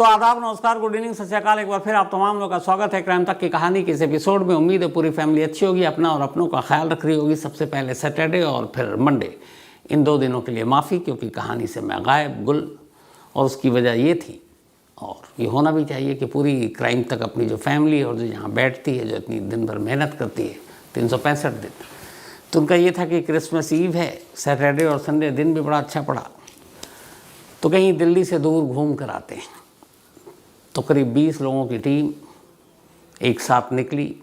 तो आदाब, नमस्कार, गुड इवनिंग, सत श्री अकाल। एक बार फिर आप तमाम लोगों का स्वागत है क्राइम तक की कहानी के इस एपिसोड में। उम्मीद है पूरी फैमिली अच्छी होगी, अपना और अपनों का ख्याल रख रही होगी। सबसे पहले सैटरडे और फिर मंडे, इन 2 दिनों के लिए माफ़ी, क्योंकि कहानी से मैं गायब गुल। और उसकी वजह ये थी, और ये होना भी चाहिए, कि पूरी क्राइम तक अपनी जो फैमिली और जो यहाँ बैठती है, जो इतनी दिन भर मेहनत करती है 365 दिन, तो उनका ये था कि क्रिसमस ईव है, सैटरडे और संडे दिन भी बड़ा अच्छा पड़ा, तो कहीं दिल्ली से दूर घूम कर आते हैं। तो करीब 20 लोगों की टीम एक साथ निकली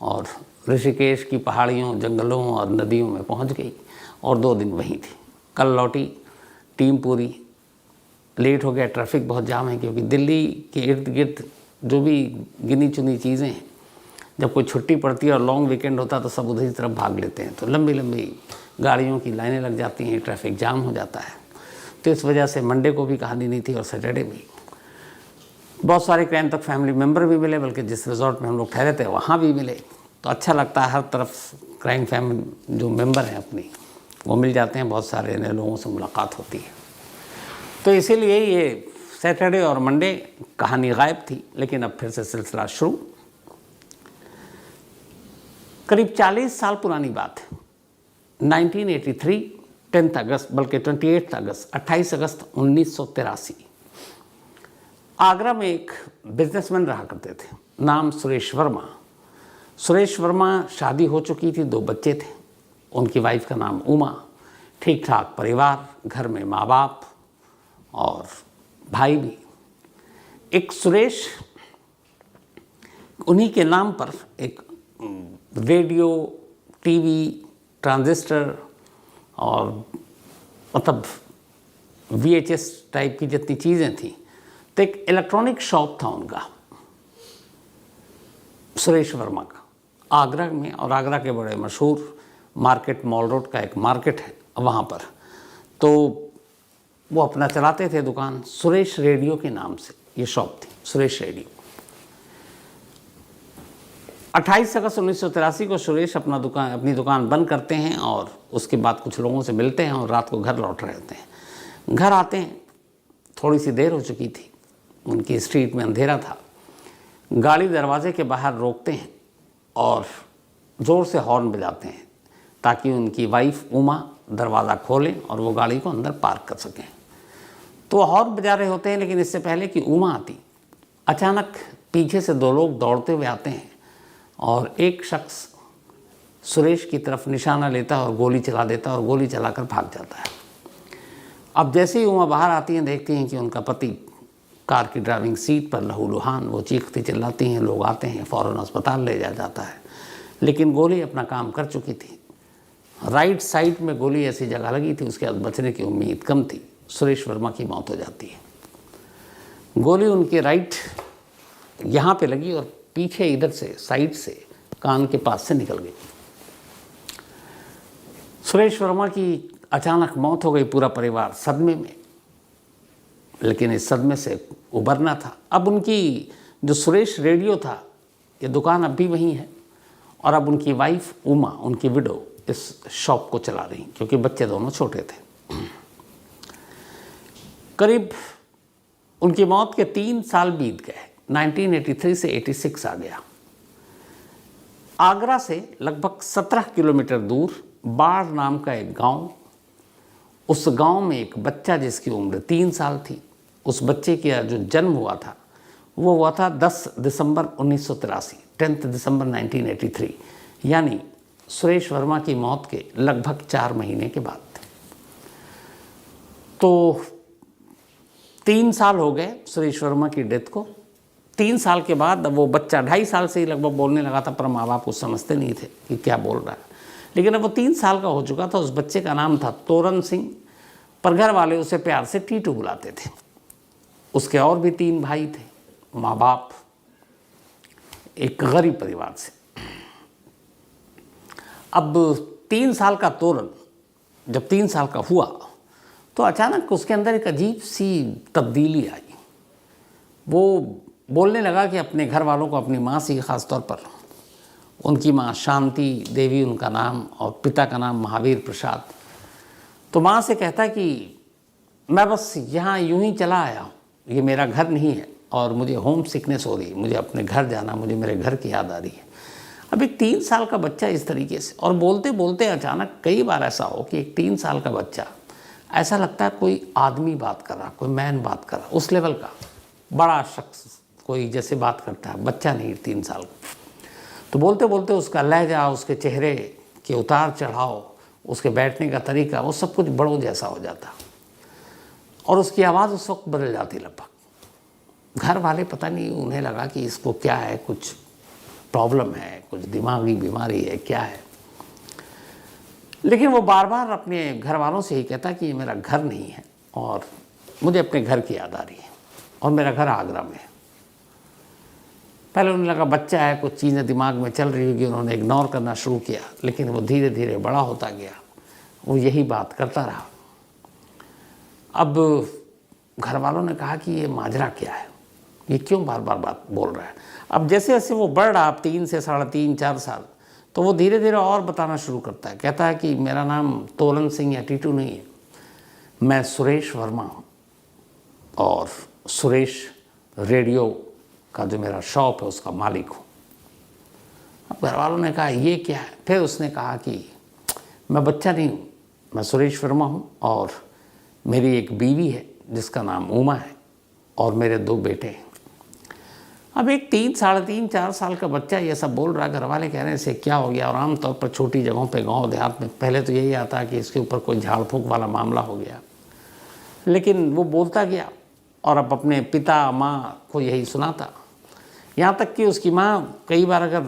और ऋषिकेश की पहाड़ियों, जंगलों और नदियों में पहुंच गई और 2 दिन वहीं थी। कल लौटी टीम पूरी। लेट हो गया, ट्रैफिक बहुत जाम है, क्योंकि दिल्ली के इर्द गिर्द जो भी गिनी चुनी चीज़ें हैं, जब कोई छुट्टी पड़ती है और लॉन्ग वीकेंड होता है तो सब उधर की तरफ भाग लेते हैं, तो लंबी लंबी गाड़ियों की लाइनें लग जाती हैं, ट्रैफिक जाम हो जाता है। तो इस वजह से मंडे को भी कहानी नहीं थी और सैटरडे भी। बहुत सारे क्राइम तक फैमिली मेम्बर भी मिले, बल्कि जिस रिजॉर्ट में हम लोग ठहरे थे वहाँ भी मिले। तो अच्छा लगता है, हर तरफ क्राइम फैमिली जो मेंबर हैं अपनी, वो मिल जाते हैं, बहुत सारे नए लोगों से मुलाकात होती है। तो इसीलिए ये सैटरडे और मंडे कहानी गायब थी, लेकिन अब फिर से सिलसिला शुरू। करीब 40 साल पुरानी बात है, 1983, 10 अगस्त, बल्कि 28 अगस्त 1983। आगरा में एक बिजनेसमैन रहा करते थे, नाम सुरेश वर्मा। सुरेश वर्मा, शादी हो चुकी थी, 2 बच्चे थे, उनकी वाइफ का नाम उमा। ठीक ठाक परिवार, घर में माँ बाप और भाई भी। एक सुरेश, उन्हीं के नाम पर एक रेडियो, टीवी, ट्रांजिस्टर और मतलब VHS टाइप की जितनी चीज़ें थी, तो एक इलेक्ट्रॉनिक शॉप था उनका, सुरेश वर्मा का, आगरा में। और आगरा के बड़े मशहूर मार्केट, मॉल रोड का एक मार्केट है वहाँ पर। तो वो अपना चलाते थे दुकान, सुरेश रेडियो के नाम से ये शॉप थी, सुरेश रेडियो। 28 अगस्त 1983 को सुरेश अपनी दुकान बंद करते हैं और उसके बाद कुछ लोगों से मिलते हैं और रात को घर लौट रहे होते हैं। घर आते हैं, थोड़ी सी देर हो चुकी थी, उनकी स्ट्रीट में अंधेरा था। गाड़ी दरवाजे के बाहर रोकते हैं और ज़ोर से हॉर्न बजाते हैं, ताकि उनकी वाइफ उमा दरवाज़ा खोलें और वो गाड़ी को अंदर पार्क कर सकें। तो वो हॉर्न बजा रहे होते हैं, लेकिन इससे पहले कि उमा आती, अचानक पीछे से 2 लोग दौड़ते हुए आते हैं और एक शख्स सुरेश की तरफ निशाना लेता है और गोली चला देता है और गोली चलाकर भाग जाता है। अब जैसे ही उमा बाहर आती हैं, देखती हैं कि उनका पति कार की ड्राइविंग सीट पर लहूलुहान, वो चीखती चिल्लाती हैं, लोग आते हैं, फ़ौरन अस्पताल ले जाया जाता है। लेकिन गोली अपना काम कर चुकी थी। राइट साइड में गोली ऐसी जगह लगी थी, उसके बाद बचने की उम्मीद कम थी। सुरेश वर्मा की मौत हो जाती है। गोली उनके राइट यहाँ पे लगी और पीछे इधर से, साइड से, कान के पास से निकल गई। सुरेश वर्मा की अचानक मौत हो गई। पूरा परिवार सदमे में, लेकिन इस सदमे से उबरना था। अब उनकी जो सुरेश रेडियो था, ये दुकान अब भी वहीं है, और अब उनकी वाइफ उमा, उनकी विडो, इस शॉप को चला रही, क्योंकि बच्चे दोनों छोटे थे। करीब उनकी मौत के 3 साल बीत गए। 1983 से 86 आ गया। आगरा से लगभग 17 किलोमीटर दूर बाढ़ नाम का एक गांव, उस गांव में एक बच्चा जिसकी उम्र 3 साल थी, उस बच्चे का जो जन्म हुआ था वो हुआ था 10 दिसंबर 1983, 10 दिसंबर 1983, यानी सुरेश वर्मा की मौत के लगभग 4 महीने के बाद। तो 3 साल हो गए सुरेश वर्मा की डेथ को। 3 साल के बाद अब वो बच्चा 2.5 साल से ही लगभग बोलने लगा था, पर माँ बाप कुछ समझते नहीं थे कि क्या बोल रहा है। लेकिन अब वो 3 साल का हो चुका था। उस बच्चे का नाम था तोरन सिंह, पर घर वाले उसे प्यार से टीटू बुलाते थे। उसके और भी 3 भाई थे, माँ बाप, एक गरीब परिवार से। अब 3 साल का तोरन जब 3 साल का हुआ, तो अचानक उसके अंदर एक अजीब सी तब्दीली आई। वो बोलने लगा कि अपने घर वालों को, अपनी माँ से ख़ास तौर पर, उनकी माँ शांति देवी उनका नाम और पिता का नाम महावीर प्रसाद, तो माँ से कहता कि मैं बस यहाँ यूं ही चला आया हूँ, ये मेरा घर नहीं है और मुझे होम सिकनेस हो रही है, मुझे अपने घर जाना, मुझे मेरे घर की याद आ रही है। अब एक 3 साल का बच्चा इस तरीके से, और बोलते बोलते अचानक कई बार ऐसा हो कि एक 3 साल का बच्चा ऐसा लगता है कोई आदमी बात कर रहा, कोई मैन बात कर रहा, उस लेवल का बड़ा शख्स कोई जैसे बात करता है, बच्चा नहीं 3 साल का। तो बोलते बोलते उसका लहजा, उसके चेहरे के उतार चढ़ाव, उसके बैठने का तरीका, वो सब कुछ बड़ों जैसा हो जाता और उसकी आवाज़ उस वक्त बदल जाती लगभग। घर वाले पता नहीं, उन्हें लगा कि इसको क्या है, कुछ प्रॉब्लम है, कुछ दिमागी बीमारी है, क्या है। लेकिन वो बार बार अपने घर वालों से ही कहता कि ये मेरा घर नहीं है और मुझे अपने घर की याद आ रही है और मेरा घर आगरा में है। पहले उन्हें लगा बच्चा है, कुछ चीज़ें दिमाग में चल रही होगी, उन्होंने इग्नोर करना शुरू किया। लेकिन वो धीरे धीरे बड़ा होता गया, वो यही बात करता रहा। अब घर वालों ने कहा कि ये माजरा क्या है, ये क्यों बार बार बात बोल रहा है। अब जैसे जैसे वो बढ़ रहा, अब 3 से 3.5 4 साल, तो वो धीरे धीरे और बताना शुरू करता है। कहता है कि मेरा नाम तोलन सिंह या टीटू नहीं है, मैं सुरेश वर्मा हूँ और सुरेश रेडियो का जो मेरा शॉप है उसका मालिक हूँ। अब घर वालों ने कहा ये क्या है। फिर उसने कहा कि मैं बच्चा नहीं हूँ, मैं सुरेश वर्मा हूँ और मेरी एक बीवी है जिसका नाम उमा है और मेरे 2 बेटे हैं। अब एक 3, 3.5, 4 साल का बच्चा ये सब बोल रहा, घर वाले कह रहे हैं इसे क्या हो गया। और आमतौर पर छोटी जगहों पे, गांव देहात में पहले तो यही आता है कि इसके ऊपर कोई झाड़ फूंक वाला मामला हो गया। लेकिन वो बोलता गया और अब अपने पिता माँ को यही सुनाता। यहाँ तक कि उसकी माँ कई बार अगर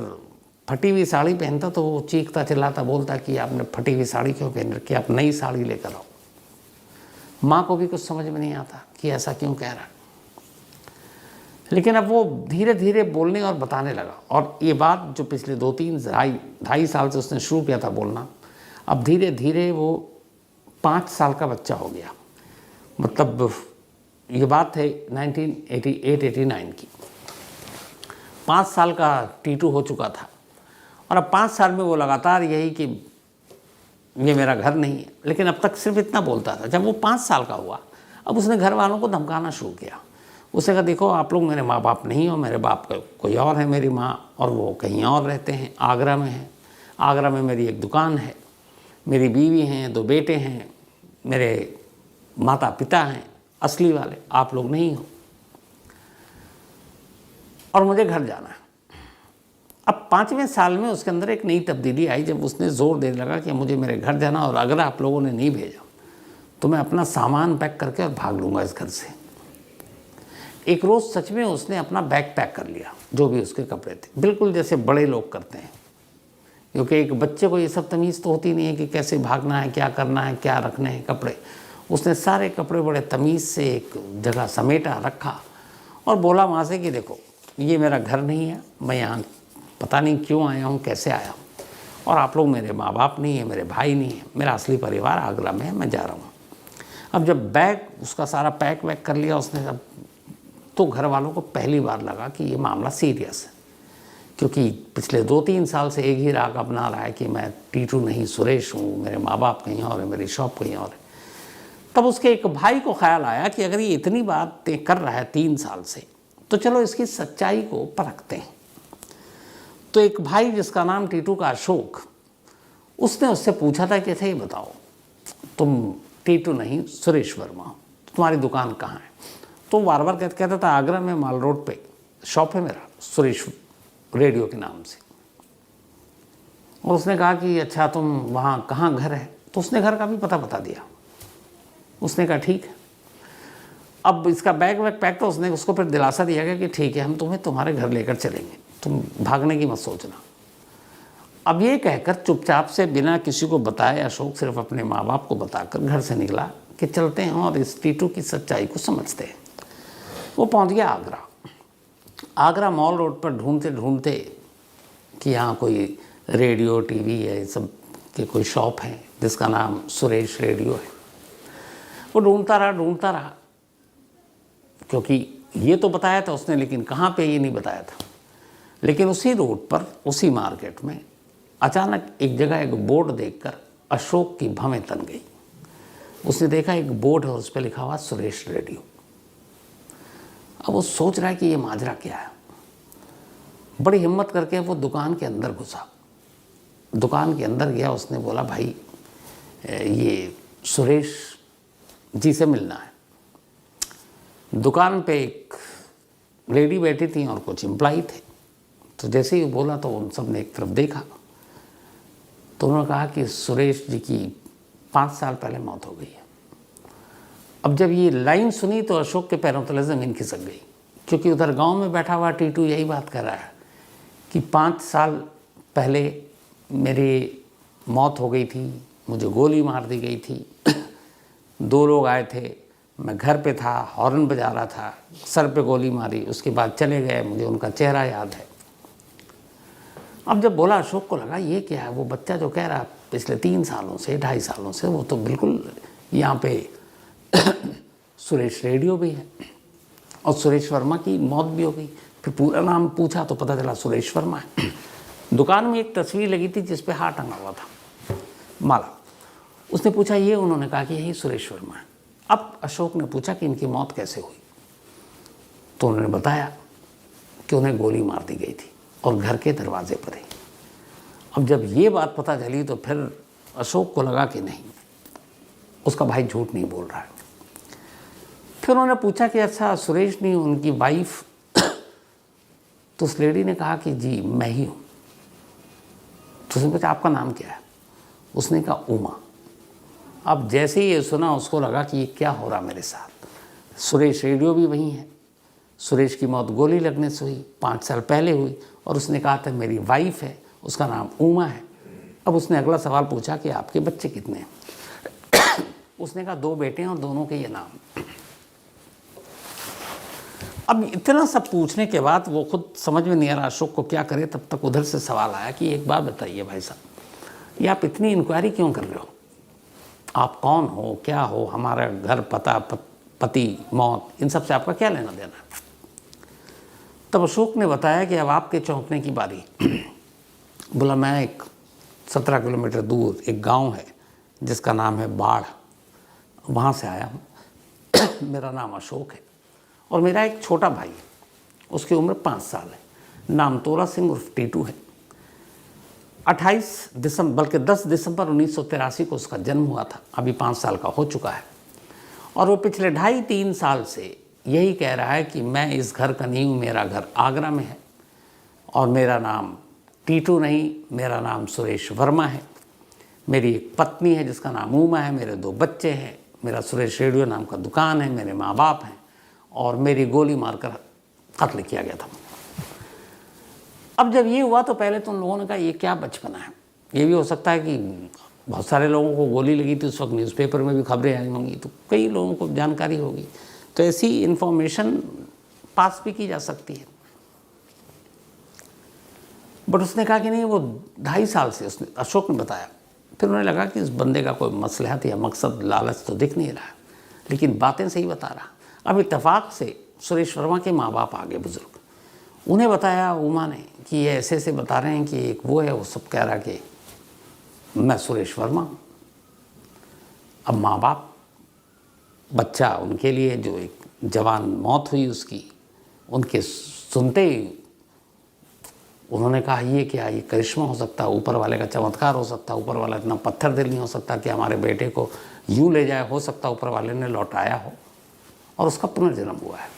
फटी हुई साड़ी पहनता तो वो चीखता चिल्लाता, बोलता कि आपने फटी हुई साड़ी क्यों पहन रखी, आप नई साड़ी लेकर आओ। माँ को भी कुछ समझ में नहीं आता कि ऐसा क्यों कह रहा। लेकिन अब वो धीरे धीरे बोलने और बताने लगा। और ये बात जो पिछले 2-3 ढाई साल से उसने शुरू किया था बोलना, अब धीरे धीरे वो 5 साल का बच्चा हो गया। मतलब ये बात है 1988-89 की। 5 साल का टीटू हो चुका था और अब 5 साल में वो लगातार यही कि ये मेरा घर नहीं है। लेकिन अब तक सिर्फ इतना बोलता था। जब वो 5 साल का हुआ, अब उसने घर वालों को धमकाना शुरू किया। उसने कहा देखो आप लोग मेरे माँ बाप नहीं हो, मेरे बाप कोई और है, मेरी माँ और वो कहीं और रहते हैं, आगरा में है। आगरा में मेरी एक दुकान है, मेरी बीवी हैं, 2 बेटे हैं, मेरे माता पिता हैं असली वाले, आप लोग नहीं हो और मुझे घर जाना है। अब 5वें साल में उसके अंदर एक नई तब्दीली आई जब उसने जोर देने लगा कि मुझे मेरे घर जाना और अगर आप लोगों ने नहीं भेजा तो मैं अपना सामान पैक करके और भाग लूँगा इस घर से। एक रोज़ सच में उसने अपना बैग पैक कर लिया, जो भी उसके कपड़े थे, बिल्कुल जैसे बड़े लोग करते हैं। क्योंकि एक बच्चे को ये सब तमीज़ तो होती नहीं है कि कैसे भागना है, क्या करना है, क्या रखने हैं कपड़े। उसने सारे कपड़े बड़े तमीज़ से एक जगह समेटा रखा और बोला माँ से कि देखो ये मेरा घर नहीं है, मैं यहाँ पता नहीं क्यों आया हूँ, कैसे आया हूँ, और आप लोग मेरे माँ बाप नहीं है, मेरे भाई नहीं है, मेरा असली परिवार आगरा में है, मैं जा रहा हूँ। अब जब बैग उसका सारा पैक वैक कर लिया उसने, अब तो घर वालों को पहली बार लगा कि ये मामला सीरियस है। क्योंकि पिछले 2-3 साल से एक ही राग अपना रहा है कि मैं टीटू नहीं सुरेश हूँ, मेरे माँ बाप कहीं और है, मेरी शॉप कहीं और है। तब उसके एक भाई को ख्याल आया कि अगर ये इतनी बातें कर रहा है 3 साल से, तो चलो इसकी सच्चाई को परखते हैं। तो एक भाई जिसका नाम टीटू का अशोक, उसने उससे पूछा था कि अच्छा ये बताओ तुम टीटू नहीं सुरेश वर्मा हो, तुम्हारी दुकान कहाँ है। तो बार बार कहता था आगरा में माल रोड पे शॉप है मेरा, सुरेश रेडियो के नाम से। और उसने कहा कि अच्छा तुम वहाँ कहाँ घर है, तो उसने घर का भी पता बता दिया। उसने कहा ठीक है। अब इसका बैग वैग पैक, तो उसने उसको फिर दिलासा दिया गया कि ठीक है हम तुम्हें तुम्हारे घर लेकर चलेंगे, तुम भागने की मत सोचना। अब ये कहकर चुपचाप से बिना किसी को बताए अशोक सिर्फ अपने माँ बाप को बताकर घर से निकला कि चलते हैं और इस टीटू की सच्चाई को समझते हैं। वो पहुँच गया आगरा। आगरा मॉल रोड पर ढूंढते ढूंढते कि यहाँ कोई रेडियो टीवी है सब के कोई शॉप है जिसका नाम सुरेश रेडियो है। वो ढूंढता रहा क्योंकि ये तो बताया था उसने, लेकिन कहाँ पे ये नहीं बताया था। लेकिन उसी रोड पर उसी मार्केट में अचानक एक जगह एक बोर्ड देखकर अशोक की भवें तन गई। उसने देखा एक बोर्ड है और उस पर लिखा हुआ सुरेश रेडियो। अब वो सोच रहा है कि ये माजरा क्या है। बड़ी हिम्मत करके वो दुकान के अंदर घुसा। दुकान के अंदर गया, उसने बोला भाई ये सुरेश जी से मिलना है। दुकान पे एक लेडी बैठी थी और कुछ एम्प्लॉई थे। तो जैसे ही बोला तो उन सब ने एक तरफ देखा, तो उन्होंने कहा कि सुरेश जी की 5 साल पहले मौत हो गई है। अब जब ये लाइन सुनी तो अशोक के पैरों तले ज़मीन खिसक गई, क्योंकि उधर गांव में बैठा हुआ टीटू यही बात कर रहा है कि 5 साल पहले मेरी मौत हो गई थी, मुझे गोली मार दी गई थी। 2 लोग आए थे, मैं घर पे था, हॉर्न बजा रहा था, सर पे गोली मारी, उसके बाद चले गए, मुझे उनका चेहरा याद है। अब जब बोला, अशोक को लगा ये क्या है, वो बच्चा जो कह रहा पिछले 3 सालों से 2.5 सालों से, वो तो बिल्कुल यहाँ पे सुरेश रेडियो भी है और सुरेश वर्मा की मौत भी हो गई। फिर पूरा नाम पूछा तो पता चला सुरेश वर्मा है। दुकान में एक तस्वीर लगी थी जिस पे हार टंगा हुआ था, माला। उसने पूछा ये, उन्होंने कहा कि यही सुरेश वर्मा है। अब अशोक ने पूछा कि इनकी मौत कैसे हुई, तो उन्होंने बताया कि उन्हें गोली मार दी गई थी और घर के दरवाजे पर ही। अब जब ये बात पता चली तो फिर अशोक को लगा कि नहीं, उसका भाई झूठ नहीं बोल रहा है। फिर उन्होंने पूछा कि अच्छा सुरेश नहीं, उनकी वाइफ? तो उस लेडी ने कहा कि जी मैं ही हूँ। तो उसने पूछा आपका नाम क्या है? उसने कहा उमा। अब जैसे ही ये सुना उसको लगा कि ये क्या हो रहा मेरे साथ। सुरेश रेडियो भी वही है, सुरेश की मौत गोली लगने से हुई, 5 साल पहले हुई, और उसने कहा था मेरी वाइफ है, उसका नाम उमा है। अब उसने अगला सवाल पूछा कि आपके बच्चे कितने हैं? उसने कहा 2 बेटे हैं और दोनों के ये नाम। अब इतना सब पूछने के बाद वो खुद समझ में नहीं आ रहा अशोक को क्या करे। तब तक उधर से सवाल आया कि एक बात बताइए भाई साहब, ये आप इतनी इंक्वायरी क्यों कर रहे हो? आप कौन हो, क्या हो, हमारा घर, पता, पति, मौत, इन सब से आपका क्या लेना देना? तब अशोक ने बताया कि अब आपके चौंकने की बारी। बोला मैं एक 17 किलोमीटर दूर एक गांव है जिसका नाम है बाढ़, वहाँ से आया हूँ। मेरा नाम अशोक है और मेरा एक छोटा भाई है, उसकी उम्र 5 साल है, नाम तोरा सिंह उर्फ टीटू है। 28 दिसंबर बल्कि 10 दिसंबर 1983 को उसका जन्म हुआ था। अभी 5 साल का हो चुका है और वो पिछले 2.5-3 साल से यही कह रहा है कि मैं इस घर का नहीं हूँ, मेरा घर आगरा में है और मेरा नाम टीटू नहीं, मेरा नाम सुरेश वर्मा है। मेरी एक पत्नी है जिसका नाम उमा है, मेरे 2 बच्चे हैं, मेरा सुरेश रेडियो नाम का दुकान है, मेरे माँ बाप हैं और मेरी गोली मारकर कत्ल किया गया था। अब जब ये हुआ तो पहले तो उन लोगों ने कहा ये क्या बचपना है। ये भी हो सकता है कि बहुत सारे लोगों को गोली लगी थी, उस वक्त न्यूज़पेपर में भी खबरें आई होंगी, तो कई लोगों को जानकारी होगी, तो ऐसी इन्फॉर्मेशन पास भी की जा सकती है। बट उसने कहा कि नहीं, वो 2.5 साल से उसने, अशोक ने बताया। फिर उन्हें लगा कि इस बंदे का कोई मसलहत या मकसद, लालच तो दिख नहीं रहा, लेकिन बातें सही बता रहा। अब इत्तेफाक से सुरेश वर्मा के माँ बाप आगे, बुजुर्ग, उन्हें बताया उमा ने कि ये ऐसे ऐसे बता रहे हैं कि एक वो है, वो सब कह रहा कि मैं सुरेश वर्मा हूँ। अब माँ बाप, बच्चा, उनके लिए जो एक जवान मौत हुई उसकी, उनके सुनते ही उन्होंने कहा ये क्या, ये करिश्मा हो सकता है, ऊपर वाले का चमत्कार हो सकता है, ऊपर वाला इतना पत्थर दिल नहीं हो सकता कि हमारे बेटे को यूँ ले जाए, हो सकता ऊपर वाले ने लौटाया हो और उसका पुनर्जन्म हुआ है।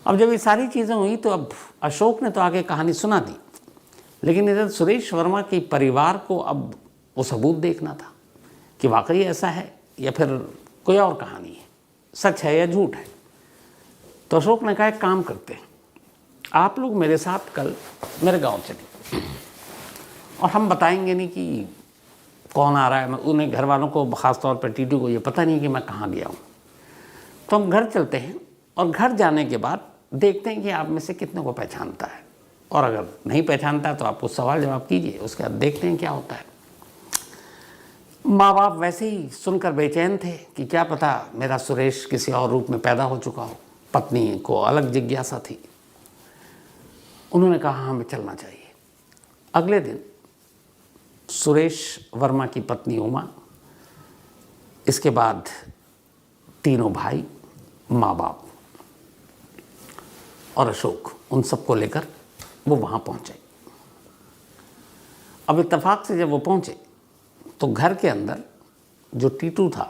अब जब ये सारी चीज़ें हुई तो अब अशोक ने तो आगे कहानी सुना दी, लेकिन इधर सुरेश वर्मा के परिवार को अब वो सबूत देखना था कि वाकई ऐसा है या फिर कोई और कहानी है, सच है या झूठ है। तो अशोक ने कहा एक काम करते हैं, आप लोग मेरे साथ कल मेरे गांव चले और हम बताएंगे नहीं कि कौन आ रहा है। मैं उन्हें, घर वालों को, ख़ास तौर पर टीटू को ये पता नहीं कि मैं कहाँ गया हूँ। तो हम घर चलते हैं और घर जाने के बाद देखते हैं कि आप में से कितने को पहचानता है, और अगर नहीं पहचानता तो आप कुछ सवाल जवाब कीजिए, उसके बाद देखते हैं क्या होता है। माँ बाप वैसे ही सुनकर बेचैन थे कि क्या पता मेरा सुरेश किसी और रूप में पैदा हो चुका हो। पत्नी को अलग जिज्ञासा थी, उन्होंने कहा हमें चलना चाहिए। अगले दिन सुरेश वर्मा की पत्नी उमा, इसके बाद तीनों भाई, माँ बाप और अशोक, उन सबको लेकर वो वहाँ पहुँचे। अब इत्तेफाक से जब वो पहुँचे तो घर के अंदर जो टीटू था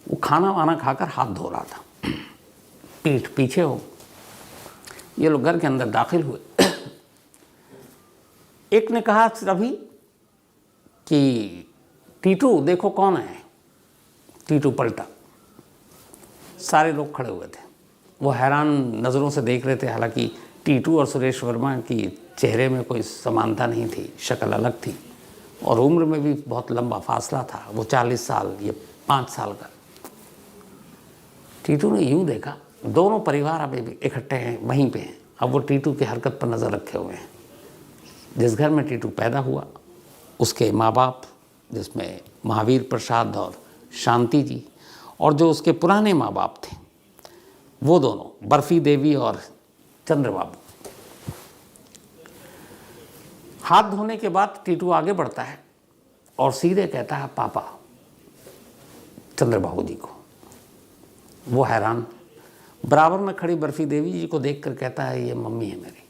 वो खाना वाना खाकर हाथ धो रहा था, पीठ पीछे हो। ये लोग घर के अंदर दाखिल हुए। एक ने कहा अभी कि टीटू देखो कौन है। टीटू पलटा, सारे लोग खड़े हुए थे। वो हैरान नज़रों से देख रहे थे। हालांकि टीटू और सुरेश वर्मा की चेहरे में कोई समानता नहीं थी, शक्ल अलग थी और उम्र में भी बहुत लंबा फासला था। वो 40 साल, ये 5 साल का। टीटू ने यूँ देखा, दोनों परिवार अभी भी इकट्ठे हैं, वहीं पे हैं। अब वो टीटू की हरकत पर नज़र रखे हुए हैं। जिस घर में टीटू पैदा हुआ उसके माँ बाप, जिसमें महावीर प्रसाद और शांति जी, और जो उसके पुराने माँ बाप थे वो दोनों बर्फी देवी और चंद्रबाबू। हाथ धोने के बाद टीटू आगे बढ़ता है और सीधे कहता है पापा चंद्रबाबू जी को। वो हैरान, बराबर में खड़ी बर्फी देवी जी को देखकर कहता है ये मम्मी है मेरी।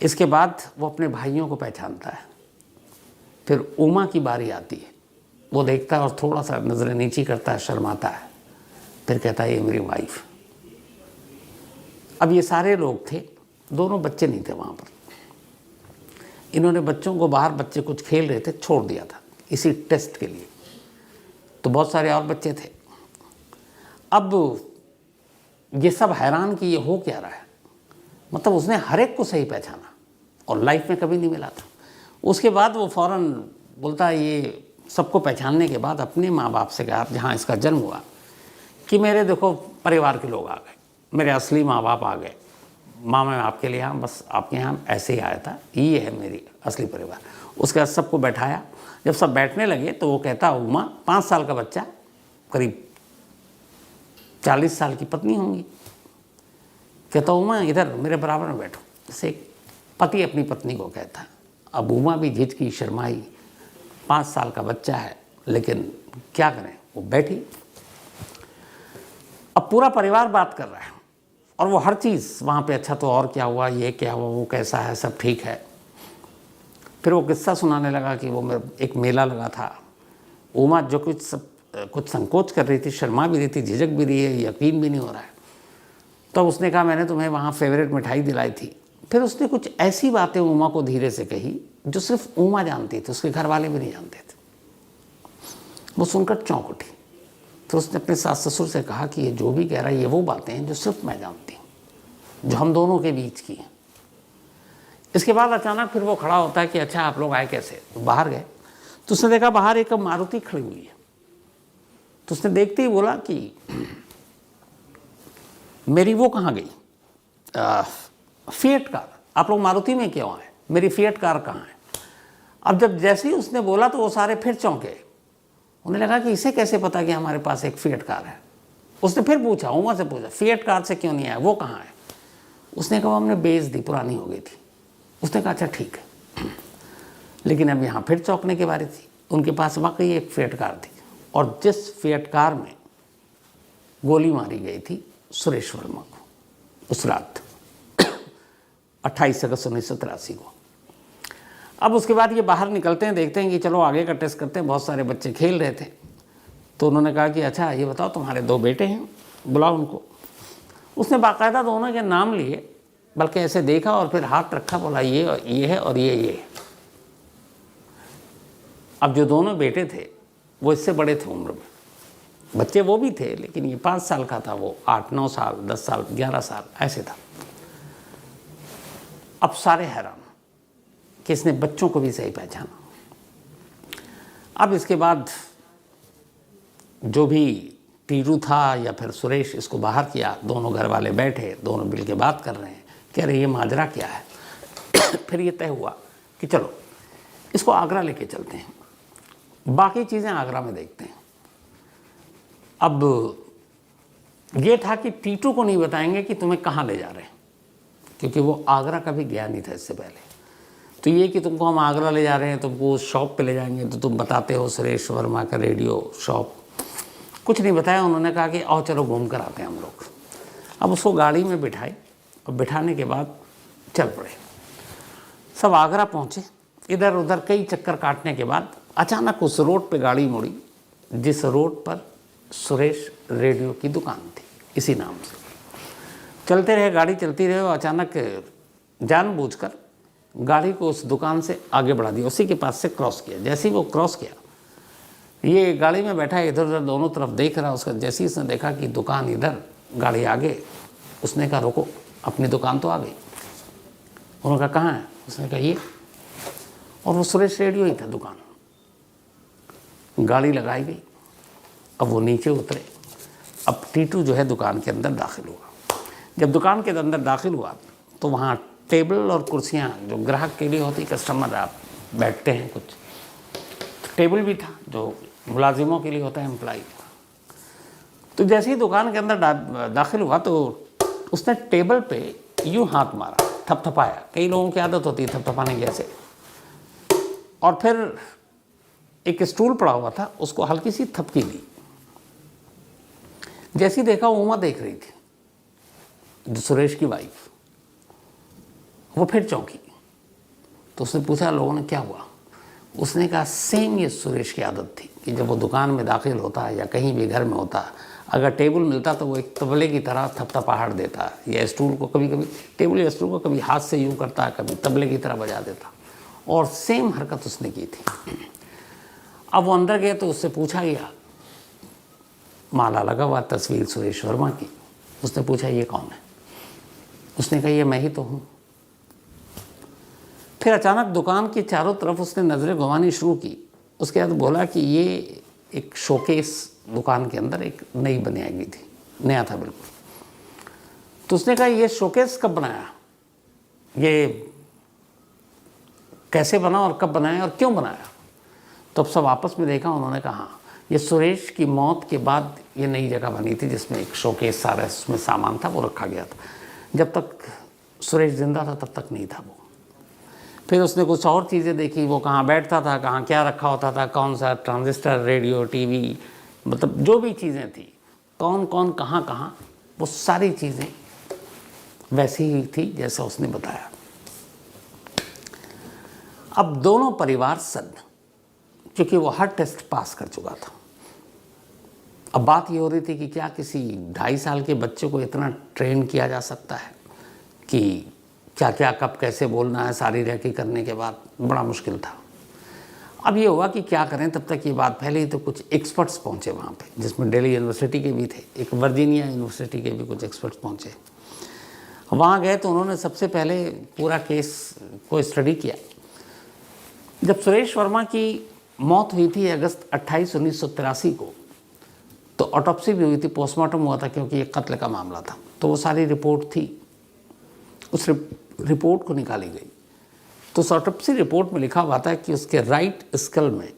इसके बाद वो अपने भाइयों को पहचानता है। फिर उमा की बारी आती है। वो देखता है और थोड़ा सा नज़रें नीची करता है, शर्माता है। फिर कहता है ये मेरी वाइफ। अब ये सारे लोग थे, दोनों बच्चे नहीं थे वहाँ पर। इन्होंने बच्चों को बाहर, बच्चे कुछ खेल रहे थे, छोड़ दिया था इसी टेस्ट के लिए। तो बहुत सारे और बच्चे थे। अब ये सब हैरान कि ये हो क्या रहा है। मतलब उसने हर एक को सही पहचाना और लाइफ में कभी नहीं मिला था। उसके बाद वो फ़ौरन बोलता है, ये सबको पहचानने के बाद अपने माँ बाप से कहा जहाँ इसका जन्म हुआ कि मेरे देखो परिवार के लोग आ गए, मेरे असली माँ बाप आ गए। माँ मैं आपके लिए यहाँ, बस आपके यहाँ ऐसे ही आया था, ये है मेरी असली परिवार। उसके बाद सबको बैठाया। जब सब बैठने लगे तो वो कहता, उमा 5 साल का बच्चा, करीब 40 साल की पत्नी होंगी। कहता उमा इधर मेरे बराबर में बैठो, जैसे एक पति अपनी पत्नी को कहता है। अब उमा भी झिझकी, शर्माई, 5 साल का बच्चा है, लेकिन क्या करें, वो बैठी। अब पूरा परिवार बात कर रहा है और वो हर चीज़ वहाँ पे, अच्छा तो और क्या हुआ, ये क्या हुआ, वो कैसा है, सब ठीक है। फिर वो किस्सा सुनाने लगा कि वो एक मेला लगा था। उमा जो कुछ संकोच कर रही थी, शर्मा भी रही थी, झिझक भी रही है, यकीन भी नहीं हो रहा है। तो उसने कहा मैंने तुम्हें वहाँ फेवरेट मिठाई दिलाई थी। फिर उसने कुछ ऐसी बातें उमा को धीरे से कही जो सिर्फ उमा जानती थी, उसके घर वाले भी नहीं जानते थे। वो सुनकर चौंक उठी। तो उसने अपने सास ससुर से कहा कि ये जो भी कह रहा है ये वो बातें हैं जो सिर्फ मैं जानती हूँ, जो हम दोनों के बीच की हैं। इसके बाद अचानक फिर वो खड़ा होता है कि अच्छा आप लोग आए कैसे। तो बाहर गए तो उसने देखा बाहर एक मारुति खड़ी हुई है। तो उसने देखते ही बोला कि मेरी वो कहाँ गई, फिएट कार, आप लोग मारुति में क्यों आए, मेरी फिएट कार कहाँ है। अब जब जैसे ही उसने बोला तो वो सारे फिर चौंके। उन्हें लगा कि इसे कैसे पता कि हमारे पास एक फिएट कार है। उसने फिर पूछा, उमा से पूछा, फिएट कार से क्यों नहीं आया, वो कहाँ है। उसने कहा हमने बेच दी, पुरानी हो गई थी। उसने कहा अच्छा ठीक है। लेकिन अब यहाँ फिर चौंकने की बारी थी। उनके पास वाकई एक फिएट कार थी और जिस फिएट कार में गोली मारी गई थी सुरेश वर्मा को उस रात 28 अगस्त 1983 को। अब उसके बाद ये बाहर निकलते हैं, देखते हैं कि चलो आगे का टेस्ट करते हैं। बहुत सारे बच्चे खेल रहे थे। तो उन्होंने कहा कि अच्छा ये बताओ तुम्हारे 2 बेटे हैं, बुलाओ उनको। उसने बाकायदा दोनों के नाम लिए, बल्कि ऐसे देखा और फिर हाथ रखा, बोला ये है और ये है। अब जो दोनों बेटे थे वो इससे बड़े थे उम्र में, बच्चे वो भी थे, लेकिन ये 5 साल का था, वो 8-9 साल, 10 साल, 11 साल ऐसे था। अब सारे हैरान कि इसने बच्चों को भी सही पहचाना। अब इसके बाद जो भी टीटू था या फिर सुरेश, इसको बाहर किया। दोनों घर वाले बैठे, दोनों मिल के बात कर रहे हैं, कह रहे ये माजरा क्या है। फिर ये तय हुआ कि चलो इसको आगरा लेके चलते हैं, बाकी चीज़ें आगरा में देखते हैं। अब ये था कि टीटू को नहीं बताएंगे कि तुम्हें कहाँ ले जा रहे हैं, क्योंकि वो आगरा कभी गया नहीं था इससे पहले। तो ये कि तुमको हम आगरा ले जा रहे हैं, तुमको उस शॉप पे ले जाएंगे, तो तुम बताते हो सुरेश वर्मा का रेडियो शॉप, कुछ नहीं बताया। उन्होंने कहा कि आओ चलो घूम कर आते हैं हम लोग। अब उसको गाड़ी में बिठाए और बिठाने के बाद चल पड़े। सब आगरा पहुँचे। इधर उधर कई चक्कर काटने के बाद अचानक उस रोड पे गाड़ी मुड़ी जिस रोड पर सुरेश रेडियो की दुकान थी, इसी नाम से। चलते रहे, गाड़ी चलती रहे, और अचानक जानबूझकर गाड़ी को उस दुकान से आगे बढ़ा दिया, उसी के पास से क्रॉस किया। जैसे ही वो क्रॉस किया, ये गाड़ी में बैठा है, इधर उधर दोनों तरफ देख रहा उसका। जैसे ही उसने देखा कि दुकान इधर, गाड़ी आगे, उसने कहा रुको, अपनी दुकान तो आ गई। उन्होंने कहा कहाँ है? उसने कहा ये, और वो सुरेश रेडियो ही था दुकान। गाड़ी लगाई गई, अब वो नीचे उतरे। अब टीटू जो है दुकान के अंदर दाखिल हुआ। जब दुकान के अंदर दाखिल हुआ तो वहाँ टेबल और कुर्सियाँ जो ग्राहक के लिए होती, कस्टमर आप बैठते हैं कुछ, तो टेबल भी था जो मुलाजिमों के लिए होता है, एम्प्लॉय। तो जैसे ही दुकान के अंदर दाखिल हुआ तो उसने टेबल पे यूँ हाथ मारा, थपथपाया। कई लोगों की आदत होती है थपथपाने की ऐसे। और फिर एक स्टूल पड़ा हुआ था, उसको हल्की सी थपकी दी। जैसी देखा उमा देख रही थी, जो सुरेश की वाइफ, वो फिर चौंकी। तो उसने पूछा लोगों ने क्या हुआ? उसने कहा सेम ये सुरेश की आदत थी कि जब वो दुकान में दाखिल होता या कहीं भी घर में होता, अगर टेबल मिलता तो वो एक तबले की तरह थपथपाहट देता, या स्टूल को कभी कभी, टेबल या स्टूल को कभी हाथ से यूँ करता, कभी तबले की तरह बजा देता। और सेम हरकत उसने की थी। अब वो अंदर गए तो उससे पूछा गया, माला लगा हुआ तस्वीर सुरेश वर्मा की। उसने पूछा ये कौन है? उसने कहा ये मैं ही तो हूँ। फिर अचानक दुकान के चारों तरफ उसने नज़रें घुमानी शुरू की। उसके बाद बोला कि ये एक शोकेस दुकान के अंदर एक नई बनाई गई थी, नया था बिल्कुल। तो उसने कहा ये शोकेस कब बनाया, ये कैसे बना और कब बनाया और क्यों बनाया? तो अब सब आपस में देखा, उन्होंने कहा ये सुरेश की मौत के बाद ये नई जगह बनी थी जिसमें एक शोकेस सारा उसमें सामान था, वो रखा गया था। जब तक सुरेश जिंदा था तब तक नहीं था वो। फिर उसने कुछ और चीज़ें देखी, वो कहाँ बैठता था, कहाँ क्या रखा होता था, कौन सा ट्रांजिस्टर, रेडियो, टीवी, मतलब जो भी चीज़ें थी, कौन कौन कहाँ कहाँ, वो सारी चीज़ें वैसी ही थी जैसा उसने बताया। अब दोनों परिवार सन्न, क्योंकि वो हर टेस्ट पास कर चुका था। अब बात ये हो रही थी कि क्या किसी 2.5 साल के बच्चे को इतना ट्रेन किया जा सकता है कि क्या क्या कब कैसे बोलना है, सारी रेकी करने के बाद बड़ा मुश्किल था। अब ये हुआ कि क्या करें, तब तक ये बात फैली तो कुछ एक्सपर्ट्स पहुँचे वहाँ पे, जिसमें दिल्ली यूनिवर्सिटी के भी थे, एक वर्जीनिया यूनिवर्सिटी के भी कुछ एक्सपर्ट्स पहुँचे। वहाँ गए तो उन्होंने सबसे पहले पूरा केस को स्टडी किया। जब सुरेश वर्मा की मौत हुई थी अगस्त 28, 1983 को, तो ऑटोप्सी भी हुई थी, पोस्टमार्टम हुआ था, क्योंकि ये कत्ल का मामला था। तो वो सारी रिपोर्ट थी, उस रिपोर्ट को निकाली गई। तो उस ऑटोप्सी रिपोर्ट में लिखा हुआ था कि उसके राइट स्कल में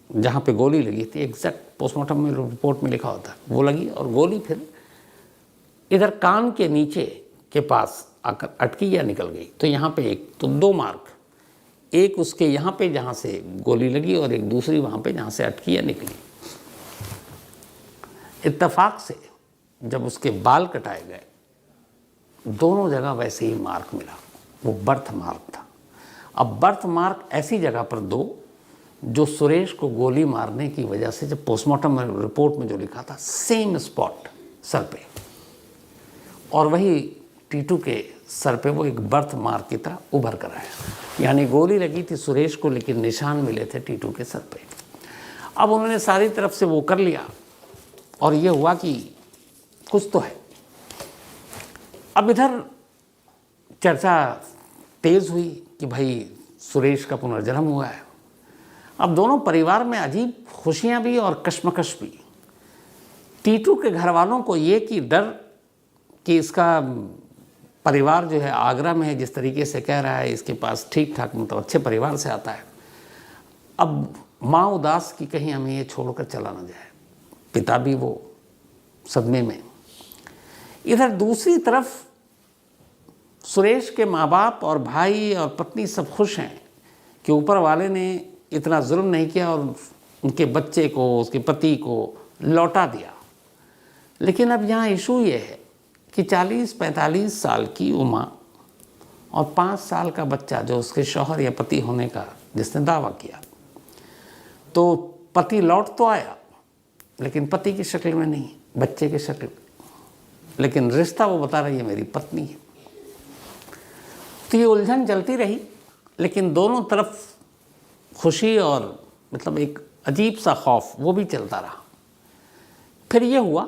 जहाँ पे गोली लगी थी, एग्जैक्ट पोस्टमार्टम में रिपोर्ट में लिखा होता है, वो लगी, और गोली फिर इधर कान के नीचे के पास आकर अटकी या निकल गई। तो यहाँ पे एक, तो 2 मार्क, एक उसके यहाँ पे जहाँ से गोली लगी और एक दूसरी वहाँ पे जहाँ से अटकी या निकली। इत्तेफाक से जब उसके बाल कटाए गए, दोनों जगह वैसे ही मार्क मिला, वो बर्थ मार्क था। अब बर्थ मार्क ऐसी जगह पर दो जो सुरेश को गोली मारने की वजह से, जब पोस्टमार्टम रिपोर्ट में जो लिखा था, सेम स्पॉट सर पे, और वही टीटू के सर पे वो एक बर्थ मार्क की तरह उभर कर आया। यानी गोली लगी थी सुरेश को, लेकिन निशान मिले थे टीटू के सर पे। अब उन्होंने सारी तरफ से वो कर लिया और ये हुआ कि कुछ तो है। अब इधर चर्चा तेज हुई कि भाई सुरेश का पुनर्जन्म हुआ है। अब दोनों परिवार में अजीब खुशियां भी और कश्मकश भी। टीटू के घर वालों को ये कि डर कि इसका परिवार जो है आगरा में है, जिस तरीके से कह रहा है, इसके पास ठीक ठाक मतलब अच्छे परिवार से आता है। अब माँ उदास कि कहीं हमें ये छोड़कर चला ना जाए, पिता भी वो सदमे में। इधर दूसरी तरफ सुरेश के माँ बाप और भाई और पत्नी सब खुश हैं कि ऊपर वाले ने इतना जुल्म नहीं किया और उनके बच्चे को, उसके पति को लौटा दिया। लेकिन अब यहाँ इशू ये है कि 40-45 साल की उम्र और 5 साल का बच्चा जो उसके शौहर या पति होने का जिसने दावा किया, तो पति लौट तो आया लेकिन पति की शक्ल में नहीं, बच्चे की शक्ल में, लेकिन रिश्ता वो बता रही है मेरी पत्नी है। तो ये उलझन चलती रही, लेकिन दोनों तरफ खुशी और मतलब एक अजीब सा खौफ वो भी चलता रहा। फिर ये हुआ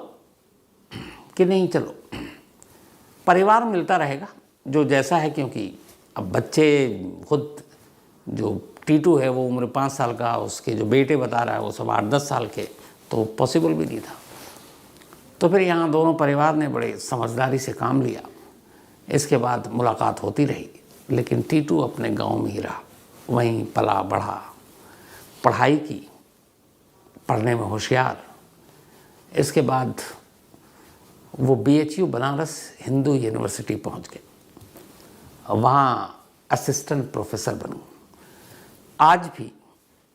कि नहीं, चलो परिवार मिलता रहेगा जो जैसा है, क्योंकि अब बच्चे खुद जो टीटू है वो उम्र 5 साल का, उसके जो बेटे बता रहा है वो सब 8-10 साल के, तो पॉसिबल भी नहीं था। तो फिर यहाँ दोनों परिवार ने बड़े समझदारी से काम लिया। इसके बाद मुलाकात होती रही, लेकिन टीटू अपने गांव में ही रहा, वहीं पला बढ़ा, पढ़ाई की, पढ़ने में होशियार। इसके बाद वो BHU बनारस हिंदू यूनिवर्सिटी पहुंच गए, वहाँ असिस्टेंट प्रोफेसर बना। आज भी,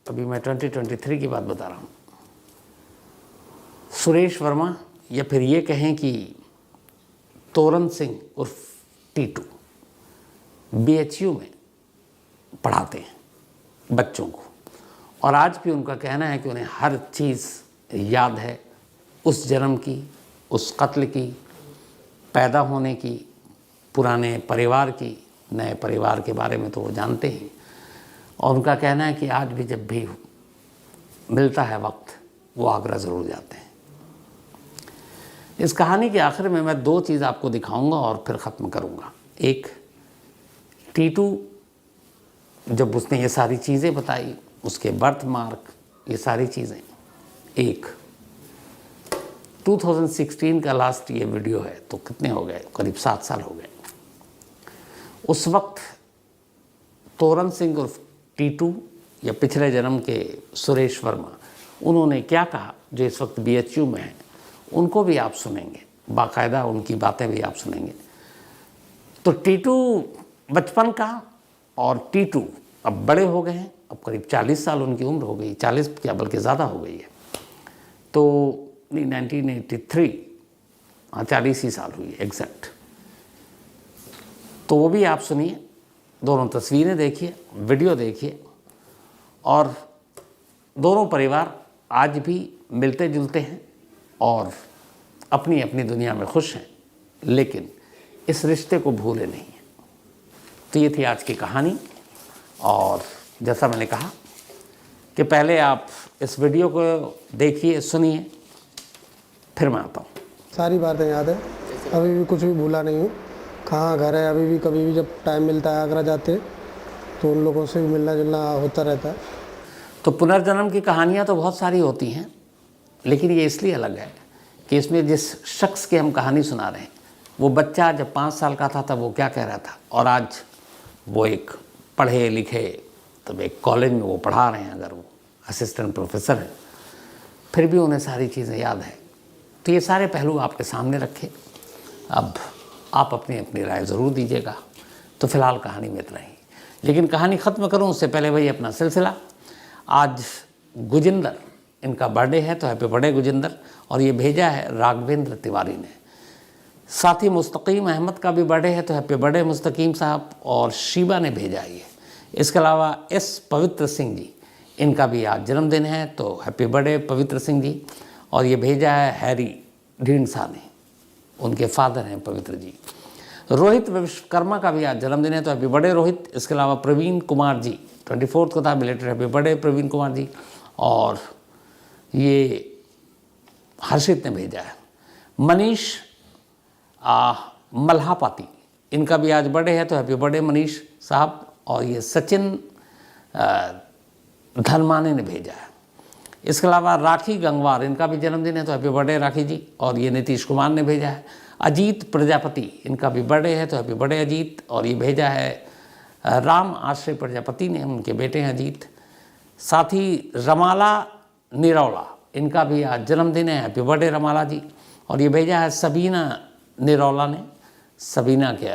अभी मैं 2023 की बात बता रहा हूँ, सुरेश वर्मा या फिर ये कहें कि तोरन सिंह उर्फ टीटू BHU में पढ़ाते हैं बच्चों को, और आज भी उनका कहना है कि उन्हें हर चीज़ याद है, उस जन्म की, उस कत्ल की, पैदा होने की, पुराने परिवार की, नए परिवार के बारे में तो वो जानते हैं। और उनका कहना है कि आज भी जब भी मिलता है वक्त वो आगरा ज़रूर जाते हैं। इस कहानी के आखिर में मैं 2 चीज़ आपको दिखाऊंगा और फिर ख़त्म करूंगा। एक, टीटू जब उसने ये सारी चीज़ें बताई, उसके बर्थ मार्क, ये सारी चीज़ें। एक 2016 का लास्ट ये वीडियो है, तो कितने हो गए, करीब 7 साल हो गए। उस वक्त तोरन सिंह उर्फ टीटू या पिछले जन्म के सुरेश वर्मा, उन्होंने क्या कहा जो इस वक्त BHU में है, उनको भी आप सुनेंगे, बाकायदा उनकी बातें भी आप सुनेंगे। तो टीटू बचपन का, और टीटू अब बड़े हो गए हैं, अब करीब 40 साल उनकी उम्र हो गई, 40 क्या बल्कि ज़्यादा हो गई है। तो 1983, हाँ 40 ही साल हुई एग्जैक्ट। तो वो भी आप सुनिए, दोनों तस्वीरें देखिए, वीडियो देखिए, और दोनों परिवार आज भी मिलते जुलते हैं और अपनी अपनी दुनिया में खुश हैं, लेकिन इस रिश्ते को भूले नहीं हैं। तो ये थी आज की कहानी, और जैसा मैंने कहा कि पहले आप इस वीडियो को देखिए, सुनिए, फिर मैं आता हूँ। सारी बातें याद है, अभी भी कुछ भी भूला नहीं हूँ। कहाँ घर है, अभी भी कभी भी जब टाइम मिलता है आगरा जाते तो उन लोगों से भी मिलना जुलना होता रहता है। तो पुनर्जन्म की कहानियाँ तो बहुत सारी होती हैं, लेकिन ये इसलिए अलग है कि इसमें जिस शख्स की हम कहानी सुना रहे हैं, वो बच्चा जब 5 साल का था तब वो क्या कह रहा था, और आज वो एक पढ़े लिखे, तब एक कॉलेज में वो पढ़ा रहे हैं, अगर वो असिस्टेंट प्रोफेसर हैं, फिर भी उन्हें सारी चीज़ें याद है। तो ये सारे पहलू आपके सामने रखे, अब आप अपनी अपनी राय ज़रूर दीजिएगा। तो फ़िलहाल कहानी में इतना ही, लेकिन कहानी ख़त्म करूँ उससे पहले वही अपना सिलसिला। आज गुजिंदर, इनका बर्थडे है, तो हैप्पी बर्थडे गुजिंदर, और ये भेजा है राघवेंद्र तिवारी ने। साथ ही मुस्तकीम अहमद का भी बर्थडे है, तो हैप्पी बर्थडे मुस्तकीम साहब, और शीबा ने भेजा है ये। इसके अलावा S पवित्र सिंह जी, इनका भी आज जन्मदिन है, तो हैप्पी बर्थडे पवित्र सिंह जी। और ये भेजा है हैरी ढींढसा ने, उनके फादर हैं पवित्र जी। रोहित विश्वकर्मा का भी आज जन्मदिन है, तो हैप्पी बर्थडे रोहित। इसके अलावा प्रवीण कुमार जी 24 को था, belated happy birthday Praveen Kumar ji. और ये हर्षित ने भेजा है मनीष मल्हापाती, इनका भी आज बर्थडे है, तो हैप्पी बर्थडे मनीष साहब। और ये सचिन धनमाने ने भेजा है। इसके अलावा राखी गंगवार, इनका भी जन्मदिन है, तो हैप्पी बर्थडे राखी जी। और ये नीतीश कुमार ने भेजा है। अजीत प्रजापति, इनका भी बर्थडे है, तो हैप्पी बर्थडे अजीत। और ये भेजा है राम आश्रय प्रजापति ने, उनके बेटे हैं अजीत। साथ ही रमाला निरौला, इनका भी आज जन्मदिन है, हैप्पी बर्थडे रमाला जी। और ये भेजा है सबीना निरौला ने, सबीना के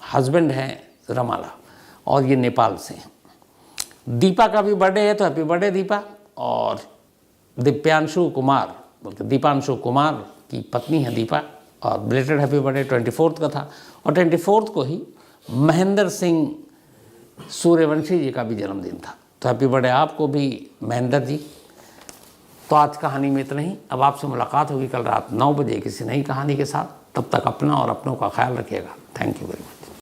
हस्बैंड हैं रमाला, और ये नेपाल से हैं। दीपा का भी बर्थडे है, तो हैप्पी बर्थडे दीपा। और दीपांशु कुमार, बल्कि दीपांशु कुमार की पत्नी है दीपा, और बिलेटेड हैप्पी बर्थडे 24 का था, और 24 को ही महेंद्र सिंह सूर्यवंशी जी का भी जन्मदिन था। तो हैप्पी बर्थडे आपको भी महेंद्र जी। तो आज कहानी में इतना ही। अब आपसे मुलाकात होगी कल रात 9 बजे किसी नई कहानी के साथ। तब तक अपना और अपनों का ख्याल रखिएगा। Thank you very much.